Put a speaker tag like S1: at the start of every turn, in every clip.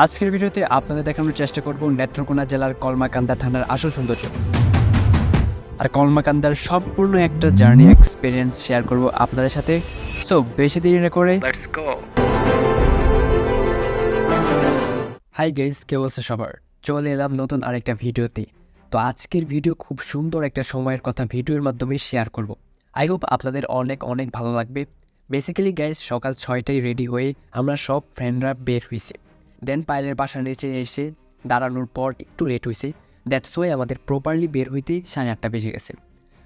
S1: আজকের ভিডিওতে আপনাদের দেখানোর চেষ্টা করব নেত্রকোনা জেলার কলমাকান্দা থানার আসল সৌন্দর্য আর কলমাকান্দার সম্পূর্ণ একটা জার্নি এক্সপিরিয়েন্স শেয়ার করব আপনাদের সাথে। সো বেশি দেরি না করে লেটস গো। হাই গাইস, কে অবস্থা সবার? চলে এলাম নতুন আরেকটা ভিডিওতে। তো আজকের ভিডিও খুব সুন্দর একটা সময়ের কথা ভিডিওর মাধ্যমে শেয়ার করব। আই হোপ আপনাদের অনেক অনেক ভালো লাগবে। বেসিক্যালি গাইস, সকাল 6টায় রেডি হয়ে আমরা সব ফ্রেন্ডরা বের হয়েছি। দেন পায়েলের বাসার নিচে এসে দাঁড়ানোর পর একটু লেট হয়েছে। দ্যাটস ওয়াই আমাদের প্রপারলি বের হইতে 8:30 বেজে গেছে।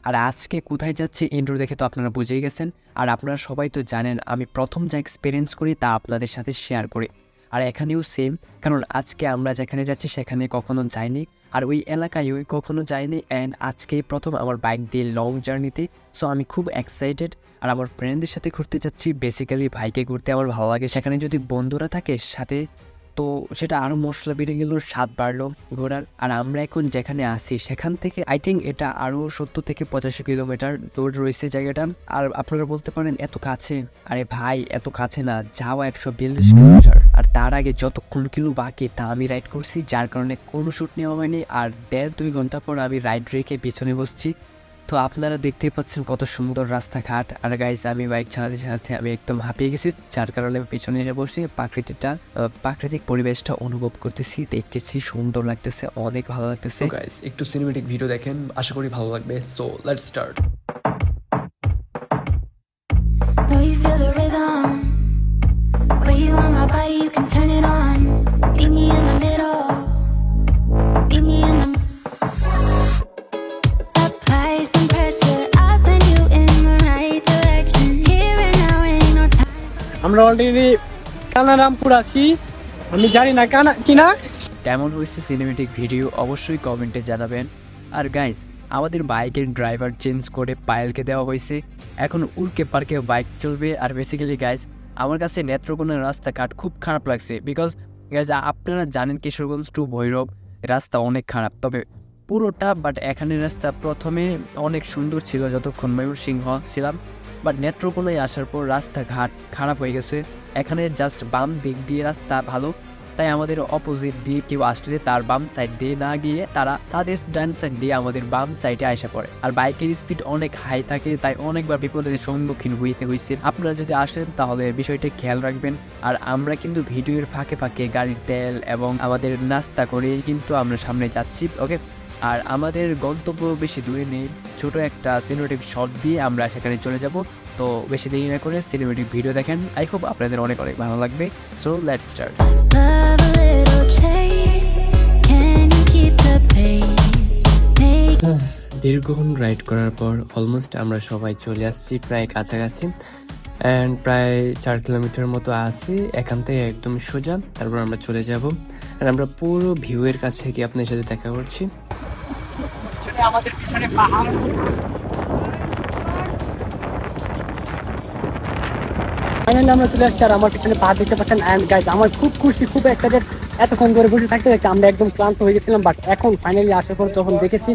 S1: আর আজকে কোথায় যাচ্ছে ইন্ট্রো দেখে তো আপনারা বুঝেই গেছেন। আর আপনারা সবাই তো জানেন আমি প্রথম যা এক্সপিরিয়েন্স করি তা আপনাদের সাথে শেয়ার করি। আর এখানেও সেম, কারণ আজকে আমরা যেখানে যাচ্ছি সেখানে কখনো যাইনি, আর ওই এলাকায় কখনো যাইনি। অ্যান্ড আজকেই প্রথম আমার বাইক দিয়ে লং জার্নিতে। সো আমি খুব এক্সাইটেড। আর আমার ফ্রেন্ডদের সাথে ঘুরতে যাচ্ছি। বেসিক্যালি বাইকে ঘুরতে আমার ভালো লাগে, সেখানে যদি বন্ধুরা থাকে সাথে তো সেটা আরও মশলা বেড়ে গেল, স্বাদ বাড়লো ঘোরার। আর আমরা এখন যেখানে আসি সেখান থেকে আই থিঙ্ক এটা আরও 70 থেকে 85 কিলোমিটার দূর রয়েছে জায়গাটা। আর আপনারা বলতে পারেন এত কাছে। আরে ভাই, এত কাছে না, যাওয়া 142 কিলোমিটার। আর তার আগে যতক্ষণ কিলো বাকি তা আমি রাইড করছি, যার কারণে কোনো শ্যুট নেওয়া হয়নি। আর 1.5-2 ঘন্টা পর আমি রাইড রেখে পিছনে বসছি। তো আপনারা দেখতেই পাচ্ছেন কত সুন্দর রাস্তাঘাট। আর গাইজ, আমি বাইক চালাতে চালাতে আমি একদম হাঁপিয়ে গেছি, যার কারণে আমি পিছনে এসে বসে প্রাকৃতিক পরিবেশটা অনুভব করতেছি, দেখতেছি, সুন্দর লাগতেছে, অনেক ভালো লাগতেছে। গাইজ, একটু সিনেমেটিক ভিডিও দেখেন, আশা করি ভালো লাগবে। So let's start.
S2: Know you feel the rhythm. Where you want my body, you can turn it on. Meet me in the middle. Meet me in the apply some pressure. I'll send you in the right direction. Here and now ain't no time.
S3: আমরা already কানারামপুর আছি। আমি জানি না কানা কিনা।
S1: কেমন হয়েছে cinematic video অবশ্যই কমেন্টে জানাবেন। আর গাইজ, আমাদের বাইকের ড্রাইভার চেঞ্জ করে পায়েলকে দেওয়া হয়েছে। এখন উল্কে পার্কে বাইক চলবে। আর বেসিক্যালি গাইজ, আমার কাছে নেত্রকোনার রাস্তাঘাট খুব খারাপ লাগছে। বিকজ গাইজ, আপনারা জানেন কিশোরগঞ্জ টু ভৈরব রাস্তা অনেক খারাপ, তবে পুরোটা। বাট এখানের রাস্তা প্রথমে অনেক সুন্দর ছিল যতক্ষণ ময়ূরসিংহ ছিলাম। বাট নেত্রকোনায় আসার পর রাস্তাঘাট খারাপ হয়ে গেছে। এখানে জাস্ট বাম দিক দিয়ে রাস্তা ভালো, তাই আমাদের অপোজিট দিয়ে কেউ আসলে তার বাম সাইড দিয়ে না গিয়ে তারা তাদের ডান সাইড দিয়ে আমাদের বাম সাইডে আসা পড়ে। আর বাইকের স্পিড অনেক হাই থাকে, তাই অনেকবার বিপদের সম্মুখীন হইতে হয়েছে। আপনারা যদি আসেন তাহলে বিষয়টা খেয়াল রাখবেন। আর আমরা কিন্তু ভিডিওর ফাঁকে ফাঁকে গাড়ির তেল এবং আমাদের নাস্তা করে কিন্তু আমরা সামনে যাচ্ছি, ওকে। আর আমাদের গন্তব্য বেশি দূরে নেই, ছোট একটা সিনেমেটিক শট দিয়ে আমরা সেখানে চলে যাব। তো বেশি দেরি না করে সিনেমেটিক ভিডিও দেখেন, আই হোপ আপনাদের অনেক অনেক ভালো লাগবে। So let's start.
S2: Love a little chase. Can you keep the pace?
S1: দীর্ঘক্ষণ রাইড করার পর অলমোস্ট আমরা সবাই চলে আসছি প্রায় কাছাকাছি। অ্যান্ড প্রায় 4 কিলোমিটার মতো আছি এখান থেকে একদম সোজা, তারপর আমরা চলে যাব। আর আমরা পুরো ভিউয়ের কাছে গিয়ে আপনার সাথে দেখা করছি।
S3: আমাদের পিছনে পাহাড়। ফাইনালি আমরা চলে আসছি। আর আমার পিছনে পাহাড় দেখতে পাচ্ছেন। অ্যান্ড গাইজ, আমার খুব খুশি, খুব এক্সাইটেড। এতক্ষণ ধরে বসে থাকতে থাকতে আমরা একদম ক্লান্ত হয়ে গেছিলাম। বাট এখন ফাইনালি আসার পর যখন দেখেছি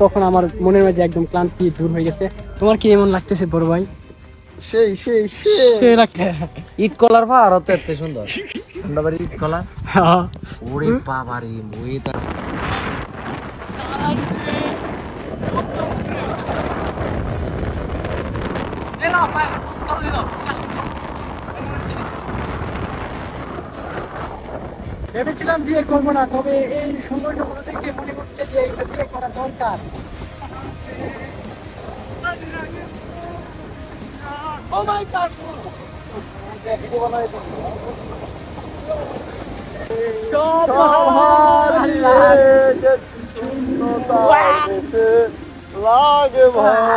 S3: তখন আমার মনের মাঝে একদম ক্লান্তি দূর হয়ে গেছে। তোমার কি এমন লাগতেছে বড় ভাই?
S4: সেই সেই
S3: সে লাগছে।
S4: ইট কলার পাহাড় তো এত সুন্দর। আমরা বাড়ি ইট কলার। ওরে বাবারে মুই তার
S3: ভেবেছিলাম বিয়ে করবো না, তবে এই সৌন্দর্যগুলো দেখে মনে হচ্ছে যে এটা বিয়ে করা দরকার। Oh my God!
S4: লাগে ভাই।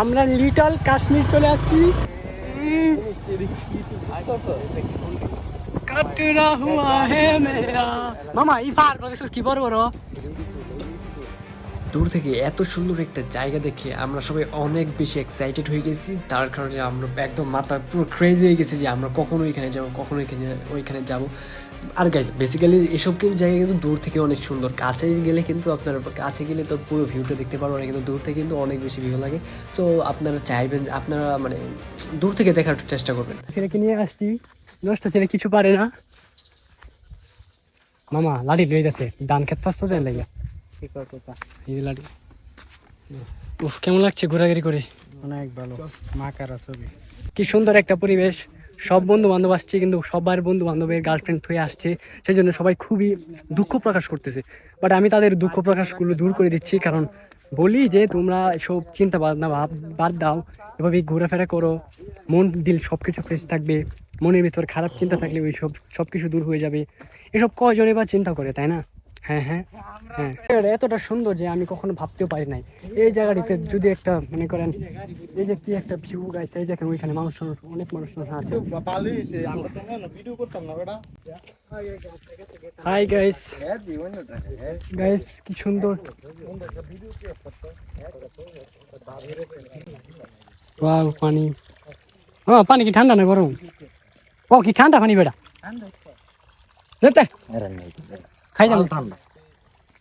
S3: আমরা লিটল কাশ্মীর চলে আসছি। কাটরা হুয়া হে মেরা মামা, ই ফার কি বড় বড়
S1: দূর থেকে এত সুন্দর একটা জায়গা দেখে আমরা সবাই অনেক বেশি এক্সাইটেড হয়ে গেছি, তার কারণে আমরা একদম মাথা পুরো ক্রেজি হয়ে গেছি যে আমরা কখনো ওইখানে যাবো, কখনো ওইখানে যাবো। আর গাইজ বেসিক্যালি এসব কিন্তু জায়গা কিন্তু দূর থেকে অনেক সুন্দর, কাছে গেলে কিন্তু আপনারা কাছে গেলে তো পুরো ভিউটা দেখতে পারবো না, কিন্তু দূর থেকে কিন্তু অনেক বেশি ভিউ লাগে। সো আপনারা চাইবেন, আপনারা মানে দূর থেকে দেখার চেষ্টা করবেন।
S3: ছেলেকে নিয়ে আসছি, নষ্ট ছেলে কিছু পারে না। মামা লাড়ি লয়ে গেছে, ধান খেত ফার্স্ট দেন লাগে এই লাড়ি। উফ, কেমন লাগছে ঘোরাঘুরি করে?
S4: অনেক ভালো, মাকারা ছবি।
S3: কি সুন্দর একটা পরিবেশ, সব বন্ধু বান্ধব আসছে, কিন্তু সবার বন্ধু বান্ধবের গার্লফ্রেন্ড হয়ে আসছে, সেই জন্য সবাই খুবই দুঃখ প্রকাশ করতেছে। বাট আমি তাদের দুঃখ প্রকাশগুলো দূর করে দিচ্ছি, কারণ বলি যে তোমরা সব চিন্তা ভাবনা বাদ দাও, এভাবে ঘোরাফেরা করো, মন দিল সব কিছু ফ্রেশ থাকবে, মনের ভিতর খারাপ চিন্তা থাকলে ওই সব কিছু দূর হয়ে যাবে। এসব কয়জনে বা চিন্তা করে, তাই না? হ্যাঁ হ্যাঁ হ্যাঁ, এতটা সুন্দর যে আমি কখনো ভাবতেও পারি নাই এই জায়গাটিতে যদি একটা মনে করেন এই যে কি একটা ভিউ গাইছে, এই দেখেন ওইখানে মানুষ অনেক মানুষ আছে। হাই গাইস, গাইস কি সুন্দর, ওয়াও পানি। হ্যাঁ, পানি কি ঠান্ডা না গরম? ও কি ঠান্ডা পানি বেটা, খাই যাবো।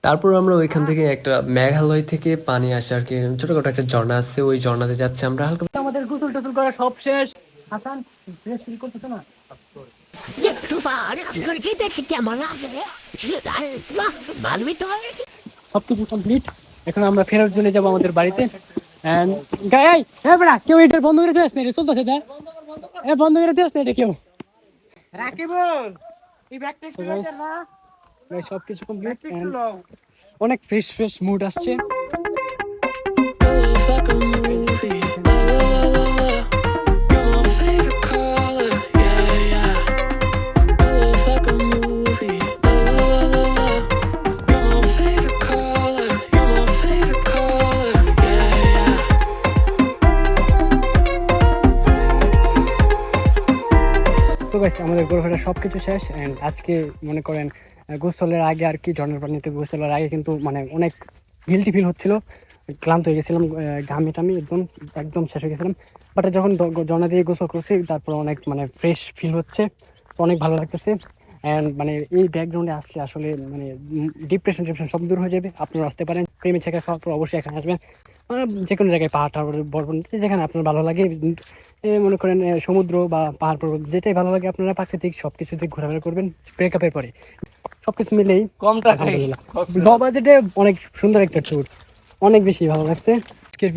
S1: তারপর আমরা ওইখান থেকে একটা মেঘালয় থেকে পানি আসে আর কি, ছোটখাটো একটা ঝর্ণা আছে, ওই ঝর্ণাতে যাচ্ছে আমরা হালকা।
S3: আমাদের গোসল টোসল করা সব শেষ। হাসান ড্রেস ফিল করতেছ না? সবকিছু কমপ্লিট, এখন আমরা ফেরত চলে যাবো আমাদের বাড়িতে। কেউ এটা বন্ধ করে দিস না, এটা চলতেছে, বন্ধ করে দিস না এটা কেউ। সবকিছু কমপ্লিট, অনেক ফ্রেশ ফ্রেশ মুড আসছে।
S5: Looks like a movie. La la la la. You're my favorite color. Yeah, yeah. Looks like a movie. La la la la. You're my favorite color. You're my favorite color. Yeah, yeah.
S3: তো guys, আমাদের ঘোরাফেরা সব কিছু শেষ। And আজকে মনে করেন গোসলের আগে আর কি, ঝর্ণার পানিতে গোসলের আগে কিন্তু মানে অনেক গিল্টি ফিল হচ্ছিল, ক্লান্ত হয়ে গেছিলাম, ঘামি টামি একদম একদম শেষ হয়ে গেছিলাম। বাট যখন ঝর্ণা দিয়ে গোসল করছি তারপর অনেক মানে ফ্রেশ ফিল হচ্ছে, তো অনেক ভালো লাগতেছে। অ্যান্ড মানে এই ব্যাকগ্রাউন্ডে আসলে আসলে মানে ডিপ্রেশন সব দূর হয়ে যাবে। আপনারা আসতে পারেন, প্রেমে ছেঁকা খাওয়ার পর অবশ্যই এখানে আসবেন। যে কোনো জায়গায় পাহাড় টাহাড় বর্বন যেখানে আপনার ভালো লাগে, মনে করেন সমুদ্র বা পাহাড় পর্বত যেটাই ভালো লাগে, আপনারা প্রাকৃতিক সব কিছুতে ঘোরাফেরা করবেন ব্রেকআপের পরে। সবকিছু মিলেই
S4: কম টাকা,
S3: লো বাজেটে অনেক সুন্দর একটা ট্যুর, অনেক বেশি ভালো লাগছে। আজকের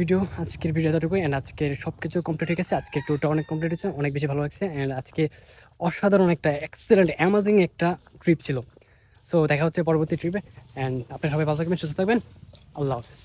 S3: ভিডিও এতটুকু। অ্যান্ড আজকের সব কিছু কমপ্লিট হয়ে গেছে, আজকের ট্যুরটা অনেক কমপ্লিট হয়েছে, অনেক বেশি ভালো লাগছে। অ্যান্ড আজকে অসাধারণ একটা এক্সেলেন্ট অ্যামাজিং একটা ট্রিপ ছিল। সো দেখা হচ্ছে পরবর্তী ট্রিপে। অ্যান্ড আপনারা সবাই ভালো থাকবেন, সুস্থ থাকবেন। আল্লাহ হাফেজ।